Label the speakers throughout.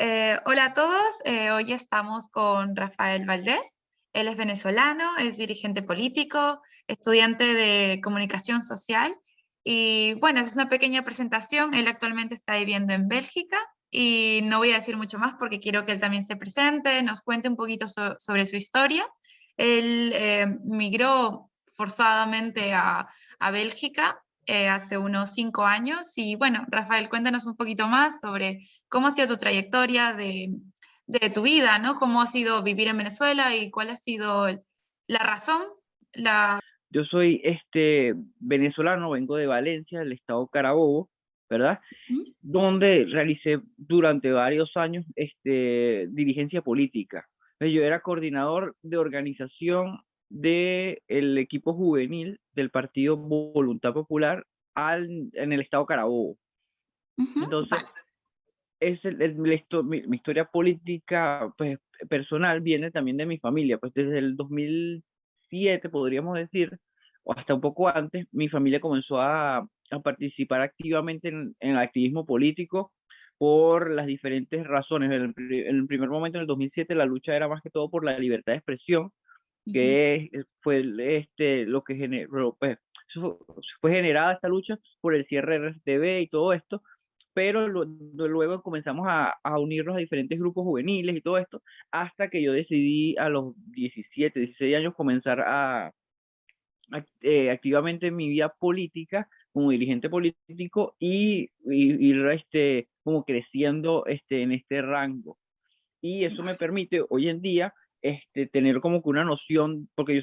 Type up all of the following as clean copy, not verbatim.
Speaker 1: Hola a todos, hoy estamos con Rafael Valdés. Él es venezolano, es dirigente político, estudiante de comunicación social y bueno, es una pequeña presentación. Él actualmente está viviendo en Bélgica y no voy a decir mucho más porque quiero que él también se presente, nos cuente un poquito sobre su historia. Él migró forzadamente a Bélgica hace unos 5 años y bueno, Rafael, cuéntanos un poquito más sobre cómo ha sido tu trayectoria de tu vida, ¿no? ¿Cómo ha sido vivir en Venezuela y cuál ha sido la razón? La...
Speaker 2: Yo soy venezolano, vengo de Valencia, del estado Carabobo, ¿verdad? Donde realicé durante varios años dirigencia política. Yo era coordinador de organización del equipo juvenil del Partido Voluntad Popular en el estado Carabobo.
Speaker 1: Ujú,
Speaker 2: Entonces,
Speaker 1: vale.
Speaker 2: mi historia política pues, personal viene también de mi familia, pues desde el 2007 podríamos decir, o hasta un poco antes, mi familia comenzó a participar activamente en el activismo político por las diferentes razones. En el primer momento, en el 2007, la lucha era más que todo por la libertad de expresión,
Speaker 1: Ujú,
Speaker 2: que fue lo que generó, pues, fue generada esta lucha por el cierre de RCTV y todo esto, pero luego comenzamos a unirnos a diferentes grupos juveniles y todo esto, hasta que yo decidí a los 17, 16 años comenzar activamente mi vida política como dirigente político y ir como creciendo en este rango. Y eso me permite hoy en día tener como que una noción, porque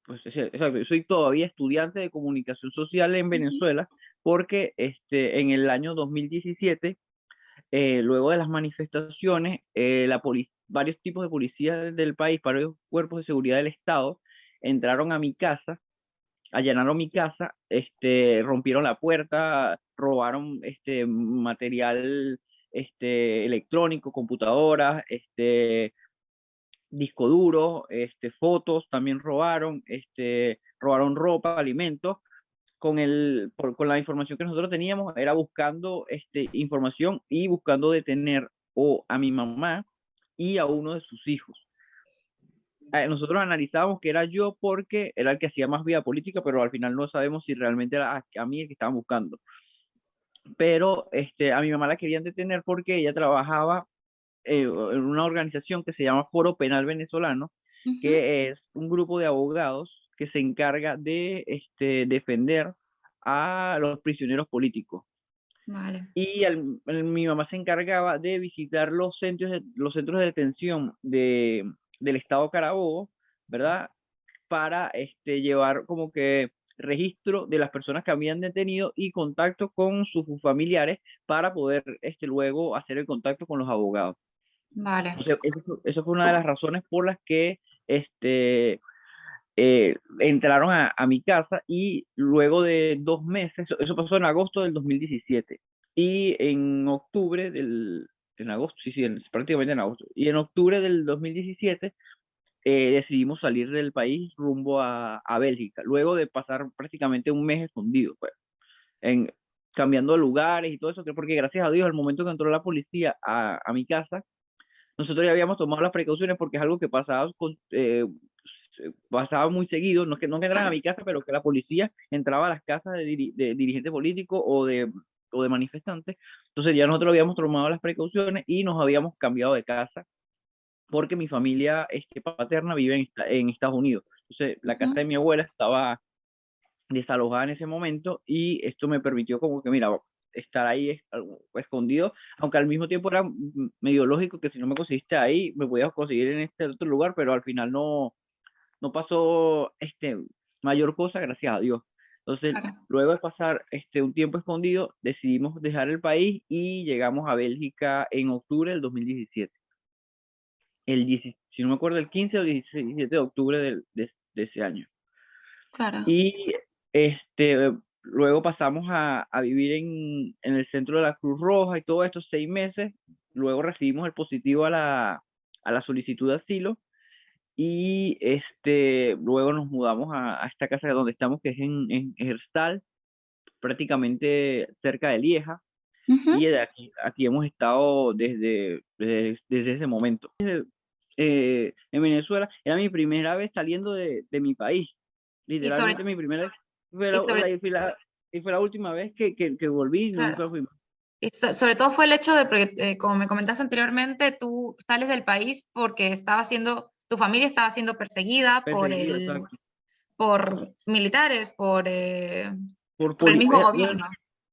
Speaker 2: pues, exacto, yo soy todavía estudiante de comunicación social en
Speaker 1: ujú,
Speaker 2: Venezuela, porque en el año 2017, luego de las manifestaciones, varios tipos de policías del país, varios cuerpos de seguridad del Estado, entraron a mi casa, allanaron mi casa, rompieron la puerta, robaron material electrónico, computadoras, disco duro, fotos también robaron, robaron ropa, alimentos. Con la información que nosotros teníamos, era buscando información y buscando detener o a mi mamá y a uno de sus hijos. Nosotros analizábamos que era yo porque era el que hacía más vida política, pero al final no sabemos si realmente era a mí el que estaban buscando. Pero a mi mamá la querían detener porque ella trabajaba en una organización que se llama Foro Penal Venezolano,
Speaker 1: ujú.
Speaker 2: que es un grupo de abogados que se encarga de defender a los prisioneros políticos.
Speaker 1: Vale,
Speaker 2: Y mi mamá se encargaba de visitar los centros de detención del estado Carabobo, ¿verdad? Para llevar como que registro de las personas que habían detenido y contacto con sus familiares para poder luego hacer el contacto con los abogados.
Speaker 1: vale.
Speaker 2: O sea, eso fue una de las razones por las que entraron a mi casa, y luego de 2 meses, eso pasó en agosto del 2017, y en agosto, sí, prácticamente en agosto, y en octubre del 2017 decidimos salir del país rumbo a Bélgica, luego de pasar prácticamente un mes escondido, pues, en, cambiando lugares y todo eso, porque gracias a Dios, al momento que entró la policía a mi casa, nosotros ya habíamos tomado las precauciones, porque es algo que pasaba muy seguido, no que entraran a
Speaker 1: Vale.
Speaker 2: mi casa, pero que la policía entraba a las casas de dirigentes políticos o de manifestantes. Entonces ya nosotros habíamos tomado las precauciones y nos habíamos cambiado de casa, porque mi familia paterna vive en Estados Unidos. Entonces la casa de
Speaker 1: Ujú,
Speaker 2: mi abuela estaba desalojada en ese momento, y esto me permitió como que, mira, estar ahí escondido, aunque al mismo tiempo era medio lógico que si no me conseguiste ahí, me podías conseguir en este otro lugar, pero al final no pasó mayor cosa, gracias a Dios. Entonces,
Speaker 1: claro.
Speaker 2: luego de pasar un tiempo escondido, decidimos dejar el país y llegamos a Bélgica en octubre del 2017. Si no me acuerdo, el 15 o 17 de octubre de ese año.
Speaker 1: Claro.
Speaker 2: Y luego pasamos a vivir en el centro de la Cruz Roja y todos estos 6 meses. Luego recibimos el positivo a la solicitud de asilo, y luego nos mudamos a esta casa donde estamos, que es en Herstal, prácticamente cerca de Lieja.
Speaker 1: Ujú.
Speaker 2: y de aquí hemos estado desde ese momento. En Venezuela era mi primera vez saliendo de mi país,
Speaker 1: Y sobre,
Speaker 2: literalmente mi primera vez, fue
Speaker 1: y sobre,
Speaker 2: y fue la última vez que volví,
Speaker 1: claro.
Speaker 2: nunca fui más.
Speaker 1: Y sobre todo fue el hecho de, porque como me comentaste anteriormente, tú sales del país porque tu familia estaba siendo perseguida
Speaker 2: Perseguido, exacto.
Speaker 1: por militares,
Speaker 2: Por,
Speaker 1: por el
Speaker 2: poli-
Speaker 1: mismo
Speaker 2: bueno,
Speaker 1: gobierno.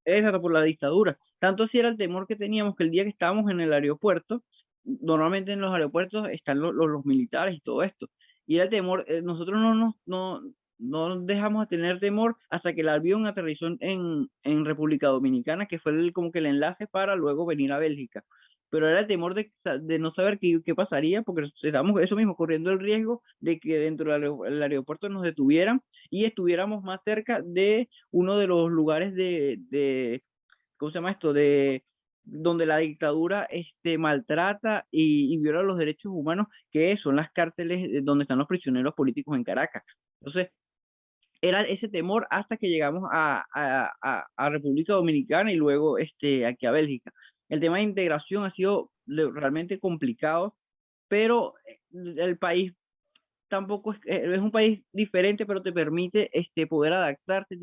Speaker 2: exacto, por la dictadura. Tanto así era el temor que teníamos que el día que estábamos en el aeropuerto, normalmente en los aeropuertos están los militares y todo esto. Y era el temor, nosotros no dejamos de tener temor hasta que el avión aterrizó en República Dominicana, que fue como que el enlace para luego venir a Bélgica. Pero era el temor de no saber qué pasaría, porque estábamos eso mismo, corriendo el riesgo de que dentro del aeropuerto nos detuvieran y estuviéramos más cerca de uno de los lugares ¿cómo se llama esto? De donde la dictadura maltrata y viola los derechos humanos, que son las cárceles donde están los prisioneros políticos en Caracas. Entonces, era ese temor hasta que llegamos a República Dominicana y luego aquí a Bélgica. El tema de integración ha sido realmente complicado, pero el país tampoco es un país diferente, pero te permite poder adaptarte,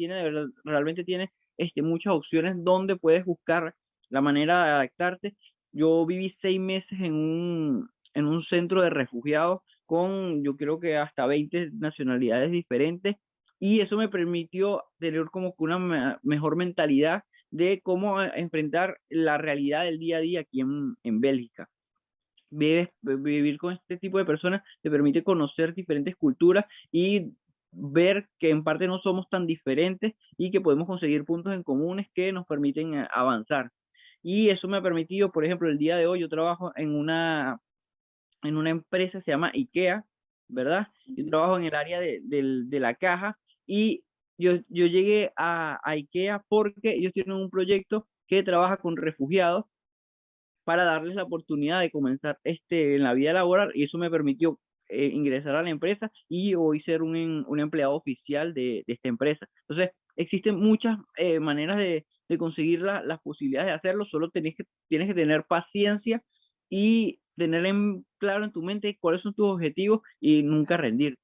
Speaker 2: realmente tiene muchas opciones donde puedes buscar la manera de adaptarte. Yo viví 6 meses en un centro de refugiados con, yo creo que hasta 20 nacionalidades diferentes, y eso me permitió tener como que una mejor mentalidad de cómo enfrentar la realidad del día a día aquí en Bélgica. Vivir con este tipo de personas te permite conocer diferentes culturas y ver que en parte no somos tan diferentes y que podemos conseguir puntos en comunes que nos permiten avanzar. Y eso me ha permitido, por ejemplo, el día de hoy yo trabajo en una empresa, se llama IKEA, ¿verdad? Yo trabajo en el área de la caja y yo llegué a IKEA porque ellos tienen un proyecto que trabaja con refugiados para darles la oportunidad de comenzar en la vida laboral, y eso me permitió ingresar a la empresa y hoy ser un empleado oficial de esta empresa. Entonces, existen muchas maneras de conseguir las posibilidades de hacerlo, solo tienes que tener paciencia y tener claro en tu mente cuáles son tus objetivos y nunca rendirte.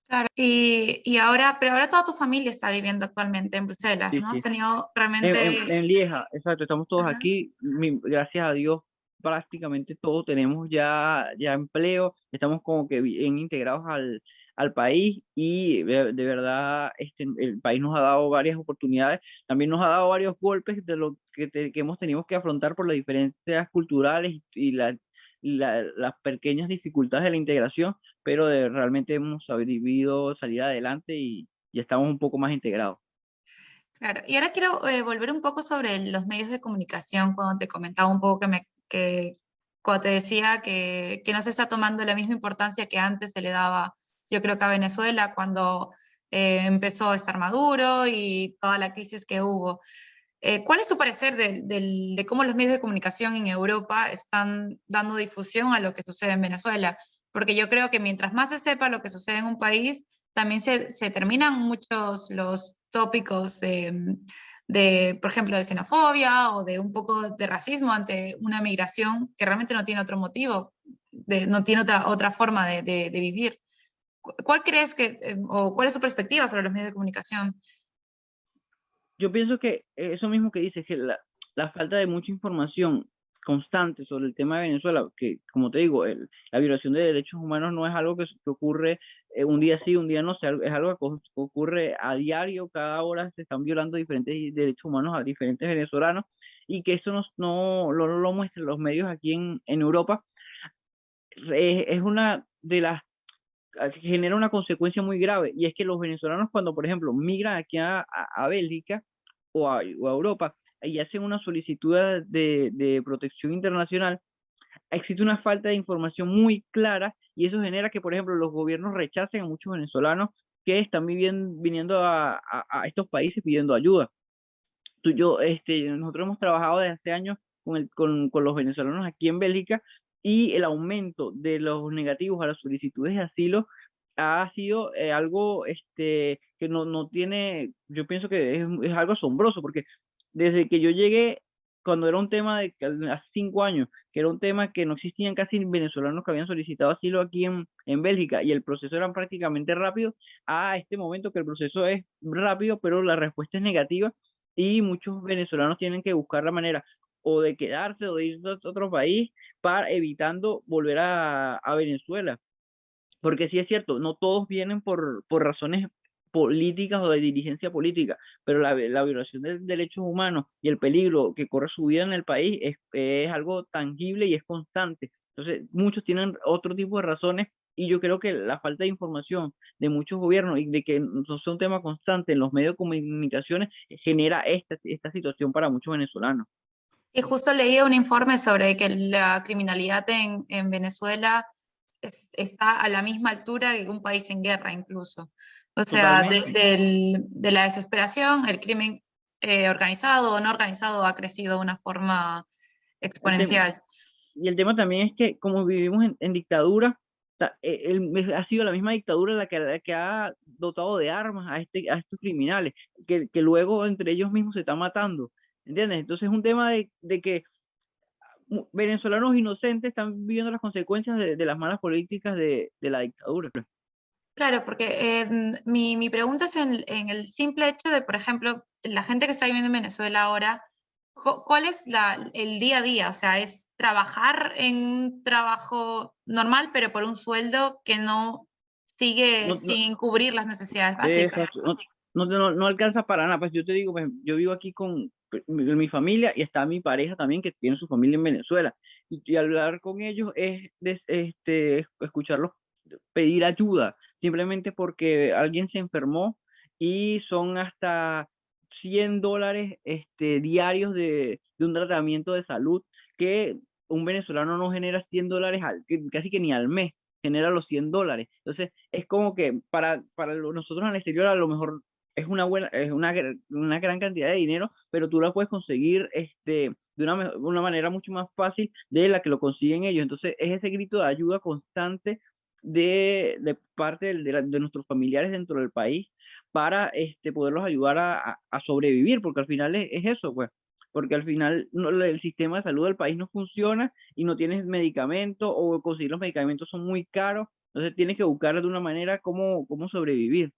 Speaker 1: Claro. Pero ahora toda tu familia está viviendo actualmente en Bruselas,
Speaker 2: Sí,
Speaker 1: ¿no? Has
Speaker 2: sí.
Speaker 1: tenido realmente...
Speaker 2: En Lieja, exacto, estamos todos
Speaker 1: Ajá.
Speaker 2: aquí, gracias a Dios, prácticamente todos tenemos ya empleo, estamos como que bien integrados al país y de verdad el país nos ha dado varias oportunidades, también nos ha dado varios golpes de lo que hemos tenido que afrontar por las diferencias culturales y las pequeñas dificultades de la integración, pero realmente hemos sabido salir adelante y estamos un poco más integrados.
Speaker 1: Claro, y ahora quiero volver un poco sobre los medios de comunicación, cuando te comentaba un poco cuando te decía que no se está tomando la misma importancia que antes se le daba, yo creo que a Venezuela, cuando empezó a estar Maduro y toda la crisis que hubo. ¿Cuál es tu parecer de cómo los medios de comunicación en Europa están dando difusión a lo que sucede en Venezuela? Porque yo creo que mientras más se sepa lo que sucede en un país, también se terminan muchos los tópicos por ejemplo, de xenofobia o de un poco de racismo ante una migración que realmente no tiene otro motivo, no tiene otra forma de vivir. ¿Cuál crees o cuál es tu perspectiva sobre los medios de comunicación?
Speaker 2: Yo pienso que eso mismo que dices, que la falta de mucha información constante sobre el tema de Venezuela, que como te digo, la violación de derechos humanos no es algo que ocurre un día sí, un día no, es algo que ocurre a diario, cada hora se están violando diferentes derechos humanos a diferentes venezolanos, y que eso no lo muestran los medios aquí en Europa, es una de las que genera una consecuencia muy grave, y es que los venezolanos cuando, por ejemplo, migran aquí a Bélgica o a Europa y hacen una solicitud de protección internacional, existe una falta de información muy clara y eso genera que, por ejemplo, los gobiernos rechacen a muchos venezolanos que están viniendo a estos países pidiendo ayuda. Nosotros hemos trabajado desde hace años con los venezolanos aquí en Bélgica, y el aumento de los negativos a las solicitudes de asilo ha sido algo que no tiene, yo pienso que es algo asombroso, porque desde que yo llegué cuando era un tema de hace 5 años, que era un tema que no existían casi venezolanos que habían solicitado asilo aquí en Bélgica, y el proceso era prácticamente rápido, a este momento que el proceso es rápido, pero la respuesta es negativa, y muchos venezolanos tienen que buscar la manera o de quedarse o de ir a otro país para evitando volver a Venezuela. Porque sí es cierto, no todos vienen por razones políticas o de dirigencia política, pero la violación de derechos humanos y el peligro que corre su vida en el país es algo tangible y es constante. Entonces, muchos tienen otro tipo de razones, y yo creo que la falta de información de muchos gobiernos y de que no sea un tema constante en los medios de comunicaciones genera esta situación para muchos venezolanos.
Speaker 1: Y justo leí un informe sobre que la criminalidad en Venezuela está a la misma altura que un país en guerra incluso. O sea,
Speaker 2: Totalmente.
Speaker 1: de la desesperación, el crimen organizado o no organizado ha crecido de una forma
Speaker 2: El tema,
Speaker 1: exponencial.
Speaker 2: y el tema también es que como vivimos en dictadura, ha sido la misma dictadura la que ha dotado de armas a estos criminales, que luego entre ellos mismos se están matando, ¿entiendes? Entonces es un tema de que venezolanos inocentes están viviendo las consecuencias de las malas políticas de la dictadura.
Speaker 1: Claro, porque mi pregunta es en el simple hecho de, por ejemplo, la gente que está viviendo en Venezuela ahora, ¿cuál es el día a día? O sea, ¿es trabajar en un trabajo normal, pero por un sueldo que no sigue
Speaker 2: No, no,
Speaker 1: sin cubrir las necesidades básicas?
Speaker 2: exacto, no alcanza para nada. Pues yo te digo, pues, yo vivo aquí con mi familia, y está mi pareja también que tiene su familia en Venezuela, y hablar con ellos es escucharlos pedir ayuda, simplemente porque alguien se enfermó, y son hasta $100 diarios de un tratamiento de salud, que un venezolano no genera $100 casi que ni al mes, genera los $100. Entonces es como que para nosotros en el exterior a lo mejor es una gran cantidad de dinero, pero tú la puedes conseguir de una manera mucho más fácil de la que lo consiguen ellos. Entonces es ese grito de ayuda constante de parte de nuestros familiares dentro del país, para poderlos ayudar a sobrevivir, porque al final es eso, pues, porque al final el sistema de salud del país no funciona, y no tienes medicamentos, o conseguir los medicamentos son muy caros, entonces tienes que buscar de una manera cómo sobrevivir.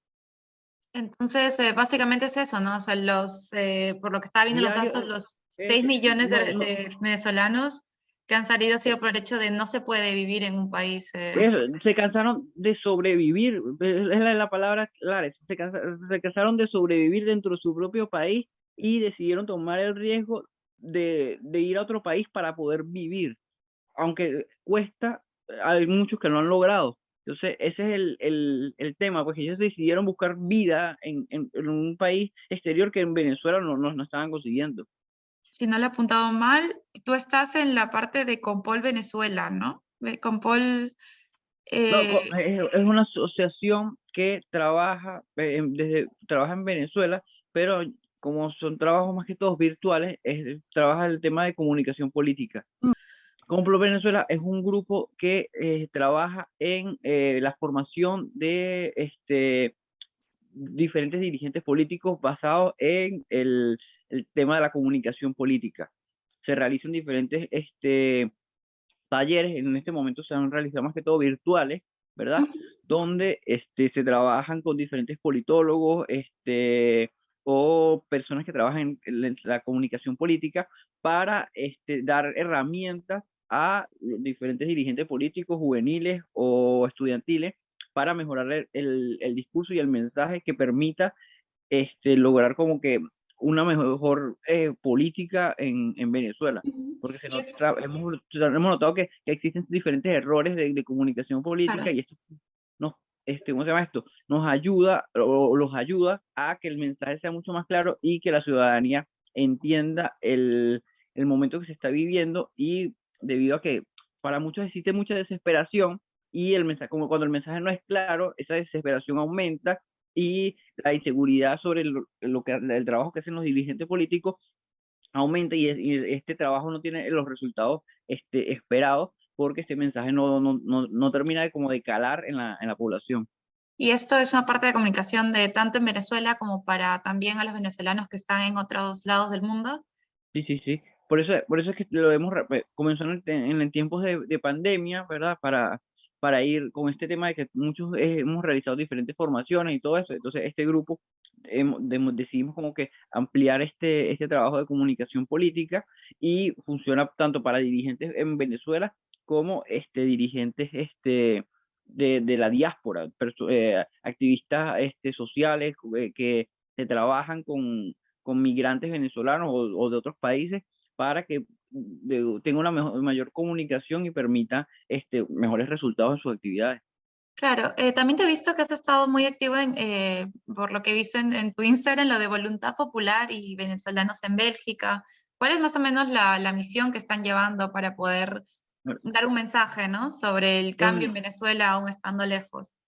Speaker 1: Entonces, básicamente es eso, ¿no? O sea, por lo que estaba viendo los
Speaker 2: Diario,
Speaker 1: datos, los 6
Speaker 2: eso,
Speaker 1: millones
Speaker 2: no, no,
Speaker 1: de venezolanos que han salido ha sido por el hecho de no se puede vivir en un país.
Speaker 2: eso, se cansaron de sobrevivir, es la palabra clara, se cansaron de sobrevivir dentro de su propio país, y decidieron tomar el riesgo de ir a otro país para poder vivir, aunque cuesta, hay muchos que lo han logrado. Entonces, ese es el tema, porque ellos decidieron buscar vida en un país exterior que en Venezuela no estaban consiguiendo.
Speaker 1: Si no le he apuntado mal, tú estás en la parte de Compol Venezuela, ¿no? Compol,
Speaker 2: No,
Speaker 1: eh,
Speaker 2: es una asociación que trabaja en Venezuela, pero como son trabajos más que todos virtuales, trabaja el tema de comunicación política. Complo Venezuela es un grupo que trabaja en la formación de diferentes dirigentes políticos basados en el tema de la comunicación política. Se realizan diferentes talleres, en este momento se han realizado más que todo virtuales, ¿verdad? Donde se trabajan con diferentes politólogos, o personas que trabajan en la comunicación política, para dar herramientas a los diferentes dirigentes políticos, juveniles o estudiantiles, para mejorar el discurso y el mensaje que permita lograr como que una mejor política en Venezuela, porque
Speaker 1: y es,
Speaker 2: hemos notado que existen diferentes errores de comunicación política,
Speaker 1: claro.
Speaker 2: y esto nos, ¿cómo se llama esto? Nos ayuda, o los ayuda a que el mensaje sea mucho más claro, y que la ciudadanía entienda el momento que se está viviendo, y debido a que para muchos existe mucha desesperación, y el mensaje, como cuando el mensaje no es claro, esa desesperación aumenta, y la inseguridad sobre el trabajo que hacen los dirigentes políticos aumenta, y este trabajo no tiene los resultados esperados, porque este mensaje no termina de calar en la población.
Speaker 1: Y esto es una parte de comunicación de tanto en Venezuela como para también a los venezolanos que están en otros lados del mundo.
Speaker 2: Sí, sí, sí. por eso es que lo hemos comenzado en tiempos de pandemia, ¿verdad? Para ir con este tema de que muchos hemos realizado diferentes formaciones y todo eso. Entonces, este grupo decidimos como que ampliar este trabajo de comunicación política y funciona tanto para dirigentes en Venezuela como dirigentes de la diáspora, activistas sociales que trabajan con migrantes venezolanos o de otros países para que tenga una mayor comunicación y permita mejores resultados en sus actividades.
Speaker 1: Claro, también te he visto que has estado muy activo por lo que he visto en tu Instagram, lo de Voluntad Popular y venezolanos en Bélgica. ¿Cuál es más o menos la misión que están llevando para poder
Speaker 2: Bueno,
Speaker 1: dar un mensaje, ¿no? Sobre el cambio
Speaker 2: En,
Speaker 1: en Venezuela aún estando lejos?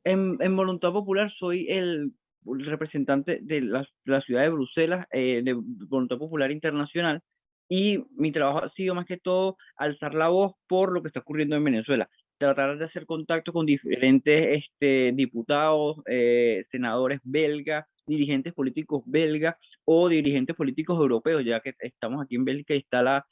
Speaker 2: en Voluntad Popular soy el representante de la ciudad de Bruselas, de Voluntad Popular Internacional, y mi trabajo ha sido más que todo alzar la voz por lo que está ocurriendo en Venezuela, tratar de hacer contacto con diferentes diputados, senadores belgas, dirigentes políticos belgas o dirigentes políticos europeos, ya que estamos aquí en Bélgica y está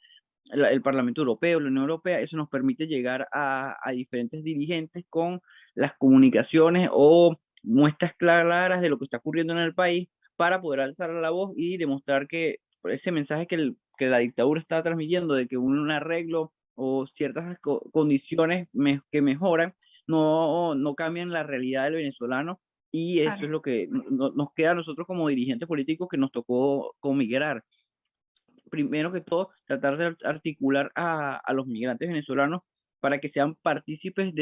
Speaker 2: el Parlamento Europeo, la Unión Europea. Eso nos permite llegar a diferentes dirigentes con las comunicaciones o muestras claras de lo que está ocurriendo en el país para poder alzar la voz y demostrar que ese mensaje que la dictadura está transmitiendo de que un arreglo o ciertas condiciones que mejoran no cambian la realidad del venezolano, y eso
Speaker 1: Claro.
Speaker 2: es lo que nos queda a nosotros como dirigentes políticos que nos tocó migrar. Primero que todo, tratar de articular a los migrantes venezolanos para que sean partícipes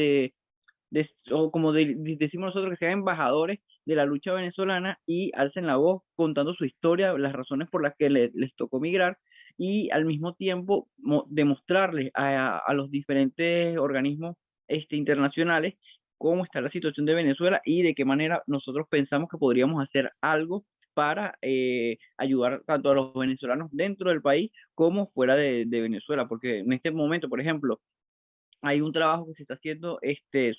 Speaker 2: o como decimos nosotros, que sean embajadores de la lucha venezolana y alcen la voz contando su historia, las razones por las que les tocó migrar, y al mismo tiempo demostrarles a los diferentes organismos internacionales cómo está la situación de Venezuela y de qué manera nosotros pensamos que podríamos hacer algo para ayudar tanto a los venezolanos dentro del país como fuera de Venezuela, porque en este momento, por ejemplo, hay un trabajo que se está haciendo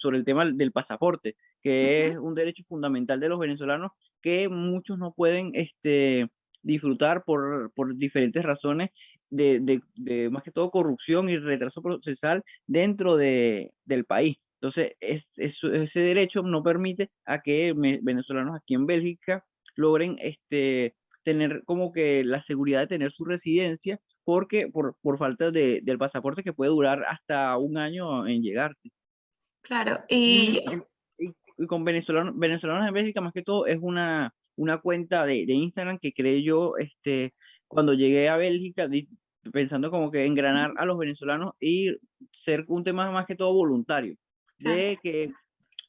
Speaker 2: sobre el tema del pasaporte, que
Speaker 1: Ujú.
Speaker 2: es un derecho fundamental de los venezolanos que muchos no pueden disfrutar por diferentes razones de más que todo corrupción y retraso procesal dentro del país. Entonces, ese derecho no permite a que venezolanos aquí en Bélgica logren tener como que la seguridad de tener su residencia, porque por falta del pasaporte, que puede durar hasta un año en llegarte.
Speaker 1: Claro,
Speaker 2: Y,
Speaker 1: y
Speaker 2: y con venezolanos en Bélgica, más que todo, es una cuenta de Instagram que creé yo cuando llegué a Bélgica, pensando como que engranar a los venezolanos y ser un tema más que todo voluntario,
Speaker 1: claro.
Speaker 2: de que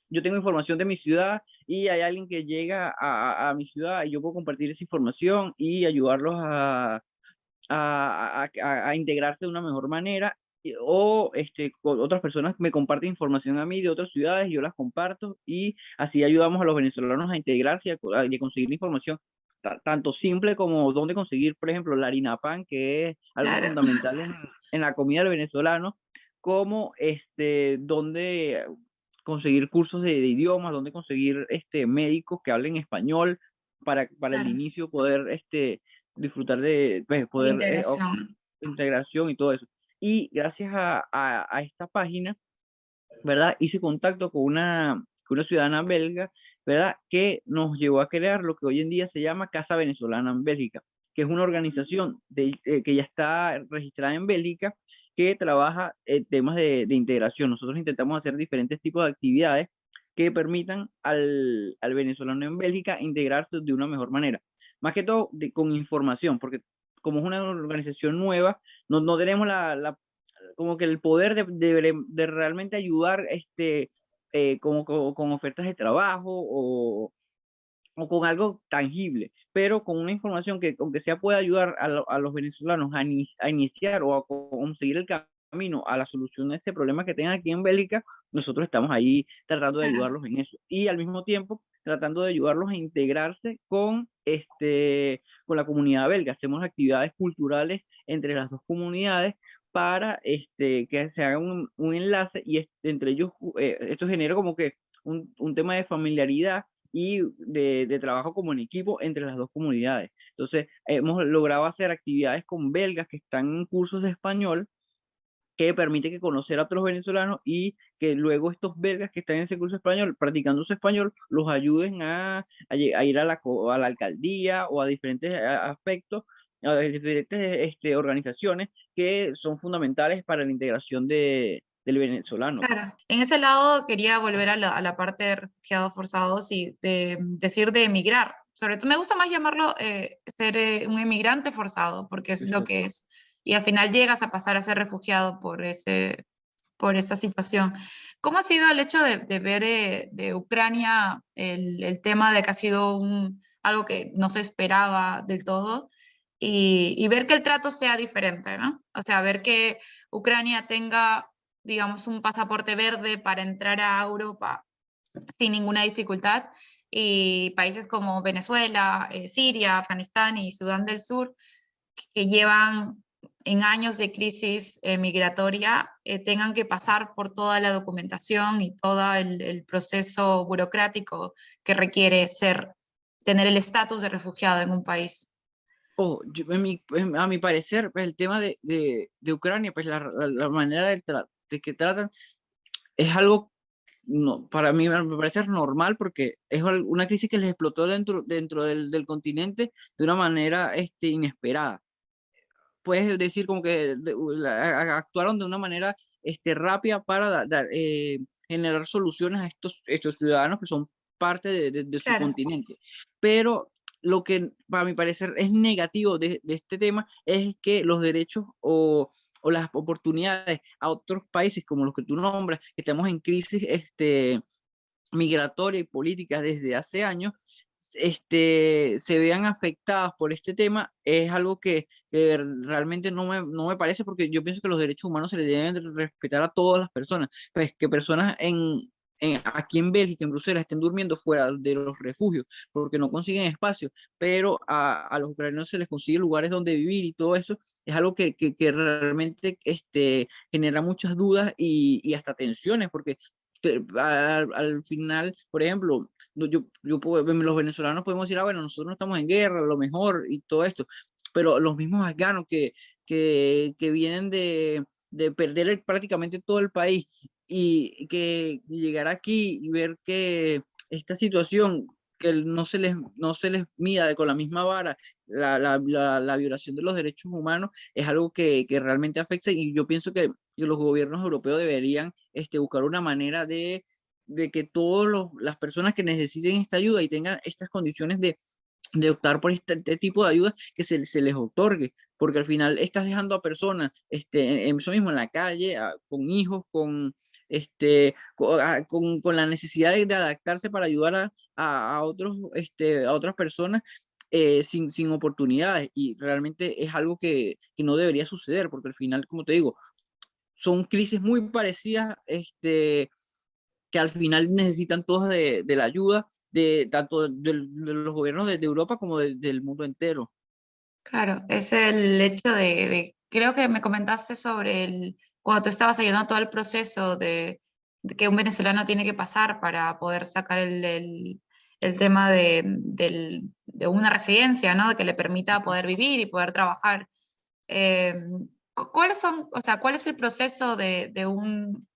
Speaker 2: yo tengo información de mi ciudad y hay alguien que llega a mi ciudad y yo puedo compartir esa información y ayudarlos a integrarse de una mejor manera, o otras personas me comparten información a mí de otras ciudades, yo las comparto y así ayudamos a los venezolanos a integrarse y a conseguir la información tanto simple como dónde conseguir, por ejemplo, la harina pan, que es algo
Speaker 1: Claro.
Speaker 2: fundamental en la comida del venezolano, como dónde conseguir cursos de idiomas, dónde conseguir médicos que hablen español para el
Speaker 1: Claro,
Speaker 2: inicio poder disfrutar de pues,
Speaker 1: la
Speaker 2: poder
Speaker 1: integración.
Speaker 2: integración y todo eso. Y gracias a esta página, ¿verdad? Hice contacto con una ciudadana belga, ¿verdad? Que nos llevó a crear lo que hoy en día se llama Casa Venezolana en Bélgica, que es una organización que ya está registrada en Bélgica, que trabaja temas de integración. Nosotros intentamos hacer diferentes tipos de actividades que permitan al venezolano en Bélgica integrarse de una mejor manera. Más que todo con información, porque como es una organización nueva, no tenemos como que el poder de realmente ayudar con ofertas de trabajo o con algo tangible, pero con una información que aunque sea pueda ayudar a los venezolanos a iniciar o a conseguir el camino a la solución de este problema que tengan aquí en Bélgica. Nosotros estamos ahí tratando de
Speaker 1: Claro.
Speaker 2: ayudarlos en eso y al mismo tiempo tratando de ayudarlos a integrarse con la comunidad belga. Hacemos actividades culturales entre las dos comunidades para que se haga un enlace y entre ellos esto genera como que un tema de familiaridad y de trabajo como en equipo entre las dos comunidades. Entonces, hemos logrado hacer actividades con belgas que están en cursos de español, que permite que conocer a otros venezolanos y que luego estos belgas que están en ese curso español, practicando su español, los ayuden a ir a la alcaldía o a diferentes aspectos, a diferentes organizaciones que son fundamentales para la integración del venezolano.
Speaker 1: Claro, en ese lado quería volver a la parte de refugiados forzados y de decir de emigrar. Sobre todo me gusta más llamarlo ser un emigrante forzado, porque eso es lo que
Speaker 2: Exacto.
Speaker 1: es. Y al final llegas a pasar a ser refugiado por esa situación. ¿Cómo ha sido el hecho de ver de Ucrania el tema de que ha sido algo que no se esperaba del todo y ver que el trato sea diferente, ¿no? O sea, ver que Ucrania tenga, digamos, un pasaporte verde para entrar a Europa sin ninguna dificultad y países como Venezuela, Siria, Afganistán y Sudán del Sur, que llevan en años de crisis migratoria, tengan que pasar por toda la documentación y todo el proceso burocrático que requiere tener el estatus de refugiado en un país.
Speaker 2: A mi parecer, pues, el tema de Ucrania, pues la manera de que tratan es algo, no, para mí me parece normal porque es una crisis que les explotó dentro del continente de una manera inesperada. Puedes decir como que actuaron de una manera rápida para generar soluciones a estos ciudadanos que son parte de su
Speaker 1: Claro,
Speaker 2: continente. Pero lo que para mi parecer es negativo de este tema es que los derechos o las oportunidades a otros países como los que tú nombras, que estamos en crisis migratoria y política desde hace años, se vean afectadas por este tema, es algo que realmente no me parece, porque yo pienso que los derechos humanos se les deben de respetar a todas las personas, pues que personas aquí en Bélgica, en Bruselas, estén durmiendo fuera de los refugios porque no consiguen espacio, pero a los ucranianos se les consigue lugares donde vivir y todo eso, es algo que realmente genera muchas dudas y hasta tensiones, porque al final, por ejemplo, los venezolanos podemos decir, bueno, nosotros no estamos en guerra, lo mejor y todo esto, pero los mismos afganos que vienen de perder prácticamente todo el país y que llegar aquí y ver que esta situación, que no se les mida con la misma vara la violación de los derechos humanos, es algo que realmente afecta, y yo pienso que los gobiernos europeos deberían buscar una manera de que todas las personas que necesiten esta ayuda y tengan estas condiciones de optar por este tipo de ayuda, que se les otorgue, porque al final estás dejando a personas en eso mismo en la calle, con hijos, con la necesidad de adaptarse para ayudar a otras personas, sin oportunidades, y realmente es algo que no debería suceder, porque al final, como te digo, son crisis muy parecidas, que al final necesitan todos de la ayuda de tanto de los gobiernos de Europa como del mundo entero.
Speaker 1: claro, es el hecho creo que me comentaste sobre cuando tú estabas ayudando todo el proceso de que un venezolano tiene que pasar para poder sacar el tema de una residencia, ¿no? De que le permita poder vivir y poder trabajar. Eh, ¿Cuáles son, o sea, cuál es el proceso de un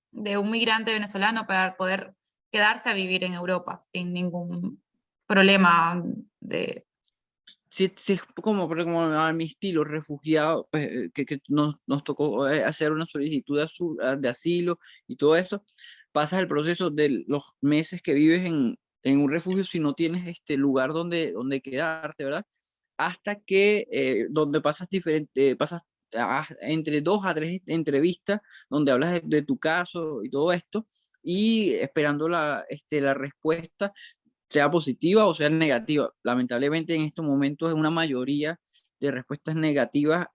Speaker 1: migrante venezolano para poder quedarse a vivir en Europa sin ningún problema de...
Speaker 2: Sí, sí, es como a mi estilo, refugiado, pues, que nos tocó hacer una solicitud de asilo y todo eso, pasas el proceso de los meses que vives en un refugio si no tienes este lugar donde quedarte, ¿verdad? Hasta que donde pasas entre 2 a 3 entrevistas donde hablas de tu caso y todo esto, y esperando la respuesta, sea positiva o sea negativa. Lamentablemente en estos momentos es una mayoría de respuestas negativas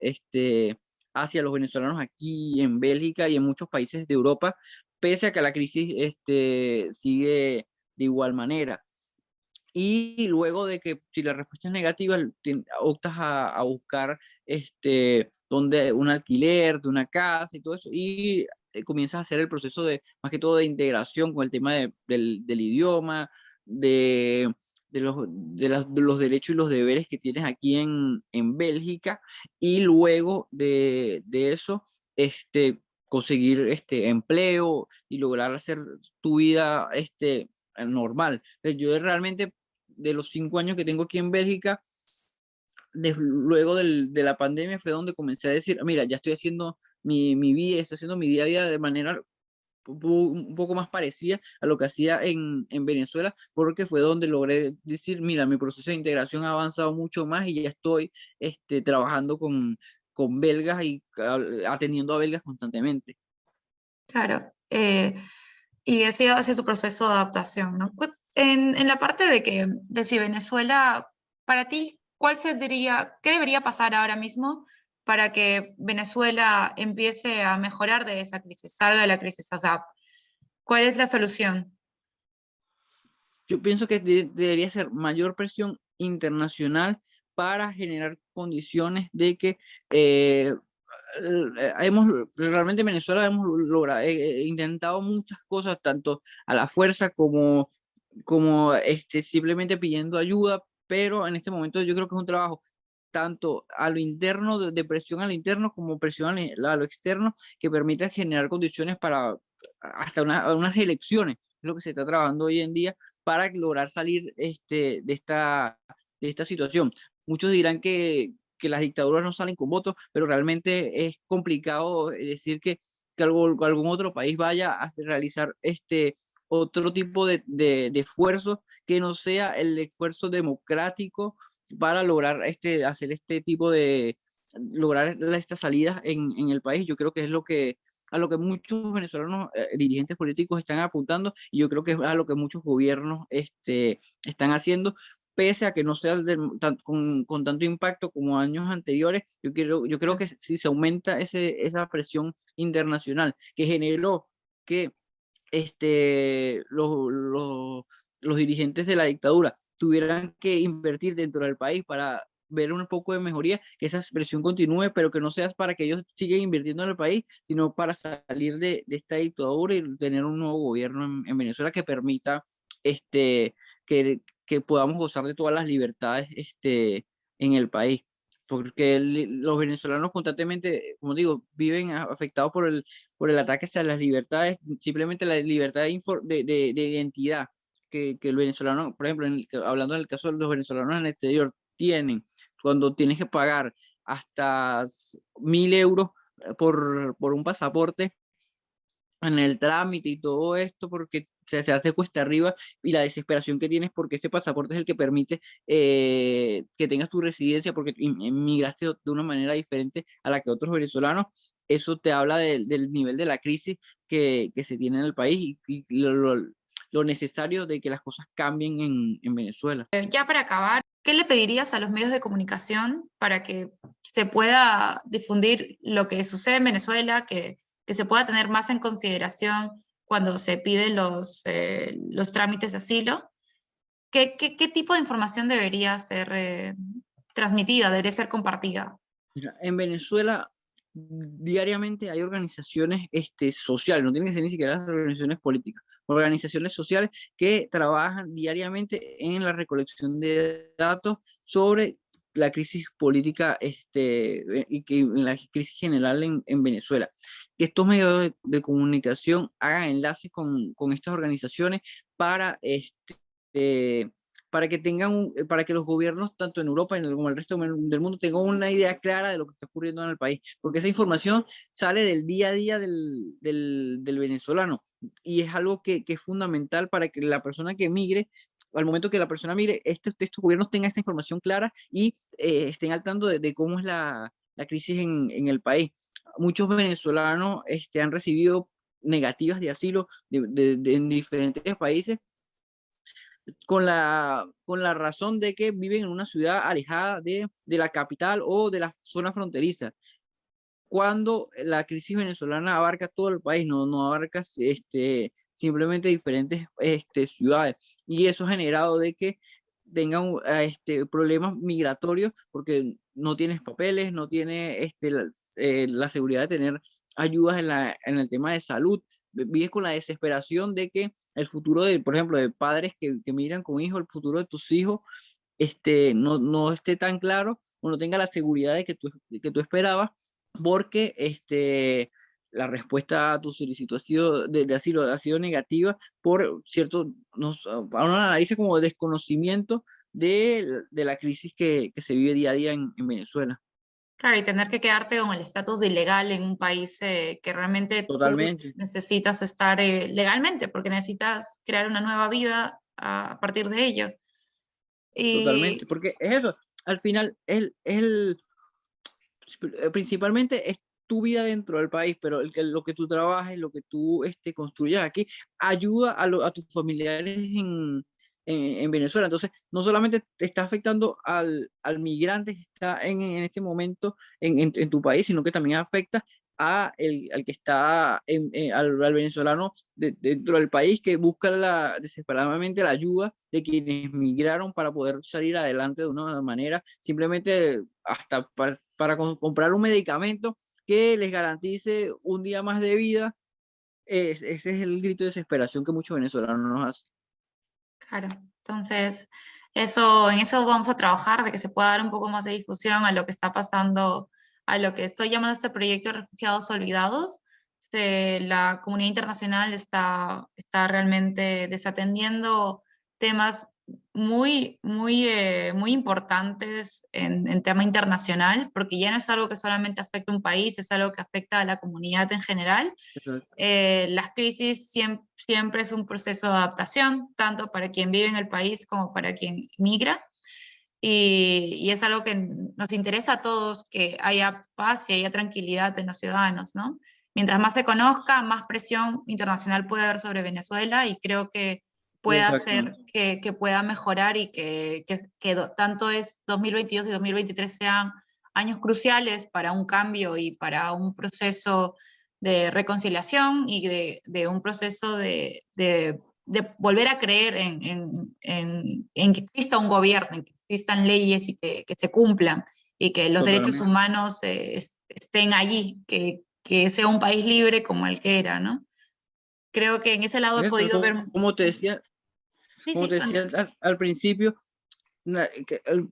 Speaker 2: hacia los venezolanos aquí en Bélgica y en muchos países de Europa, pese a que la crisis sigue de igual manera. Y luego de que si la respuesta es negativa, optas a buscar un alquiler de una casa y todo eso, y comienzas a hacer el proceso más que todo de integración con el tema del idioma, de los derechos y los deberes que tienes aquí en Bélgica, y luego de eso, conseguir empleo y lograr hacer tu vida normal. Yo realmente, de los 5 años que tengo aquí en Bélgica, luego de la pandemia fue donde comencé a decir, mira, ya estoy haciendo mi vida, estoy haciendo mi día a día de manera un poco más parecida a lo que hacía en Venezuela, porque fue donde logré decir, mira, mi proceso de integración ha avanzado mucho más y ya estoy trabajando con belgas y atendiendo a belgas constantemente.
Speaker 1: Claro. Y ese hace su proceso de adaptación, ¿no? En la parte de si Venezuela, para ti, ¿qué debería pasar ahora mismo para que Venezuela empiece a mejorar de esa crisis, salga de la crisis? O sea, ¿cuál es la solución?
Speaker 2: Yo pienso que debería ser mayor presión internacional para generar condiciones de que realmente en Venezuela hemos logrado, intentado muchas cosas, tanto a la fuerza como simplemente pidiendo ayuda, pero en este momento yo creo que es un trabajo tanto a lo interno, de presión a lo interno, como presión a lo externo, que permita generar condiciones para hasta unas elecciones, es lo que se está trabajando hoy en día para lograr salir de esta situación. Muchos dirán que las dictaduras no salen con votos, pero realmente es complicado decir que algún otro país vaya a realizar otro tipo de esfuerzo que no sea el esfuerzo democrático para lograr hacer este tipo de lograr estas salidas en el país. Yo creo que es a lo que muchos venezolanos dirigentes políticos están apuntando, y yo creo que es a lo que muchos gobiernos están haciendo, pese a que no sea con tanto impacto como años anteriores. Yo creo que si se aumenta esa presión internacional que generó que los dirigentes de la dictadura tuvieran que invertir dentro del país para ver un poco de mejoría, que esa presión continúe, pero que no sea para que ellos sigan invirtiendo en el país, sino para salir de esta dictadura y tener un nuevo gobierno en Venezuela que permita que podamos gozar de todas las libertades en el país. Porque los venezolanos constantemente, como digo, viven afectados por el ataque hacia las libertades, simplemente la libertad de identidad que el venezolano, por ejemplo, hablando en el caso de los venezolanos en el exterior, tienen, cuando tienes que pagar hasta 1.000 euros por un pasaporte en el trámite y todo esto, porque se hace cuesta arriba, y la desesperación que tienes porque este pasaporte es el que permite que tengas tu residencia, porque inmigraste de una manera diferente a la que otros venezolanos. Eso te habla del nivel de la crisis que se tiene en el país, y lo necesario de que las cosas cambien en Venezuela.
Speaker 1: Ya para acabar, ¿qué le pedirías a los medios de comunicación para que se pueda difundir lo que sucede en Venezuela, que se pueda tener más en consideración cuando se piden los trámites de asilo? ¿Qué tipo de información debería ser transmitida, debería ser compartida?
Speaker 2: Mira, en Venezuela diariamente hay organizaciones sociales, no tienen que ser ni siquiera las organizaciones políticas, organizaciones sociales que trabajan diariamente en la recolección de datos sobre la crisis política y que en la crisis general en Venezuela. Que estos medios de comunicación hagan enlaces con estas organizaciones para para que para que los gobiernos, tanto en Europa como en el resto del mundo, tengan una idea clara de lo que está ocurriendo en el país, porque esa información sale del día a día del venezolano, y es algo que es fundamental para que la persona que migre, al momento que la persona migre, estos gobiernos tengan esta información clara y estén al tanto de cómo es la crisis en el país. Muchos venezolanos han recibido negativas de asilo en diferentes países, con la razón de que viven en una ciudad alejada de la capital o de la zona fronteriza, cuando la crisis venezolana abarca todo el país, no abarca simplemente diferentes ciudades, y eso ha generado de que tengan problemas migratorios, porque no tienes papeles, no tienes la seguridad de tener ayudas en el tema de salud, vives con la desesperación de que el futuro de, por ejemplo, de padres que migran con hijos, el futuro de tus hijos, no esté tan claro o no tenga la seguridad de que tú esperabas, porque la respuesta a tu solicitud de asilo ha sido negativa por cierto, a uno analiza como desconocimiento de la crisis que se vive día a día en Venezuela.
Speaker 1: Claro, y tener que quedarte con el estatus de ilegal en un país que realmente tú
Speaker 2: Totalmente,
Speaker 1: necesitas estar legalmente, porque necesitas crear una nueva vida a partir de ello.
Speaker 2: totalmente,
Speaker 1: Y
Speaker 2: porque es eso, al final principalmente es tu vida dentro del país, pero lo que tú trabajes, lo que tú construyas aquí, ayuda a tus familiares en Venezuela. Entonces, no solamente te está afectando al migrante que está en este momento en tu país, sino que también afecta al que está, al venezolano dentro del país, que busca desesperadamente la ayuda de quienes migraron para poder salir adelante de una manera, simplemente hasta para comprar un medicamento que les garantice un día más de vida. Ese es el grito de desesperación que muchos venezolanos nos hacen.
Speaker 1: claro, entonces en eso vamos a trabajar, de que se pueda dar un poco más de difusión a lo que está pasando, a lo que estoy llamando este proyecto de refugiados olvidados. La comunidad internacional está realmente desatendiendo temas muy importantes en tema internacional, porque ya no es algo que solamente afecta a un país, es algo que afecta a la comunidad en general. Las crisis siempre es un proceso de adaptación, tanto para quien vive en el país como para quien migra. Y es algo que nos interesa a todos, que haya paz y haya tranquilidad en los ciudadanos, ¿no? Mientras más se conozca, más presión internacional puede haber sobre Venezuela, y creo que puede hacer
Speaker 2: Exactamente.
Speaker 1: que pueda mejorar, y tanto 2022 y 2023 sean años cruciales para un cambio y para un proceso de reconciliación y de un proceso de volver a creer en que exista un gobierno, en que existan leyes y que se cumplan, y que los derechos
Speaker 2: Totalmente.
Speaker 1: humanos estén allí, que sea un país libre como el que era, ¿no? Creo que en ese lado he
Speaker 2: Eso,
Speaker 1: podido ver...
Speaker 2: como te decía,
Speaker 1: Sí, sí,
Speaker 2: al principio,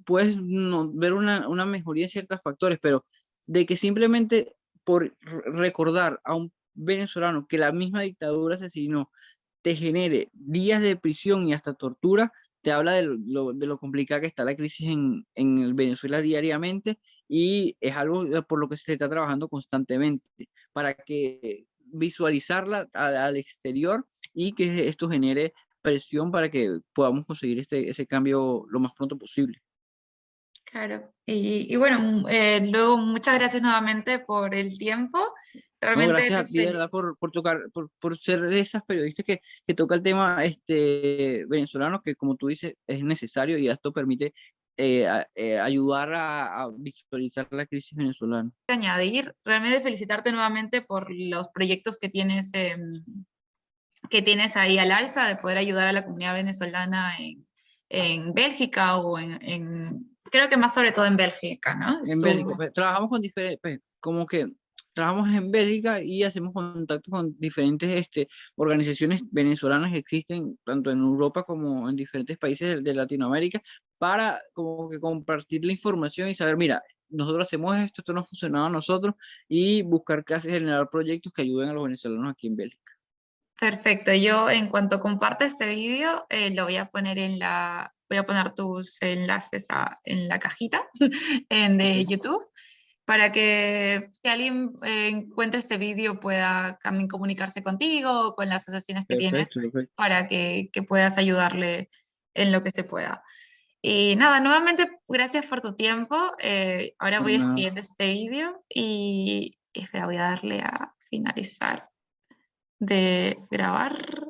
Speaker 2: puedes ver una mejoría en ciertos factores, pero de que simplemente por recordar a un venezolano que la misma dictadura asesinó te genere días de prisión y hasta tortura, te habla de lo complicada que está la crisis en Venezuela diariamente, y es algo por lo que se está trabajando constantemente para que visualizarla al exterior y que esto genere presión para que podamos conseguir ese cambio lo más pronto posible.
Speaker 1: claro. Y bueno, luego muchas gracias nuevamente por el tiempo.
Speaker 2: No,
Speaker 1: Realmente
Speaker 2: gracias a ti, de verdad, por ser de esas periodistas que toca el tema venezolano, que como tú dices, es necesario, y esto permite ayudar a visualizar la crisis venezolana.
Speaker 1: añadir, realmente felicitarte nuevamente por los proyectos que tienes ahí al alza, de poder ayudar a la comunidad venezolana en Bélgica creo que más sobre todo en Bélgica, ¿no?
Speaker 2: En Bélgica, pues, trabajamos con diferentes, pues, como que trabajamos en Bélgica y hacemos contacto con diferentes organizaciones venezolanas que existen tanto en Europa como en diferentes países de Latinoamérica, para como que compartir la información y saber, mira, nosotros hacemos esto nos ha funcionado a nosotros, y buscar que generar proyectos que ayuden a los venezolanos aquí en Bélgica.
Speaker 1: Perfecto, yo en cuanto comparte este vídeo, lo voy a poner voy a poner tus enlaces en la cajita de
Speaker 2: Okay.
Speaker 1: YouTube, para que si alguien encuentra este vídeo pueda también comunicarse contigo o con las asociaciones que
Speaker 2: Perfecto,
Speaker 1: tienes,
Speaker 2: perfecto.
Speaker 1: para que puedas ayudarle en lo que se pueda. Y nada, nuevamente gracias por tu tiempo. Ahora
Speaker 2: Por
Speaker 1: voy
Speaker 2: nada.
Speaker 1: despidiendo este vídeo y espera, voy a darle a finalizar de grabar.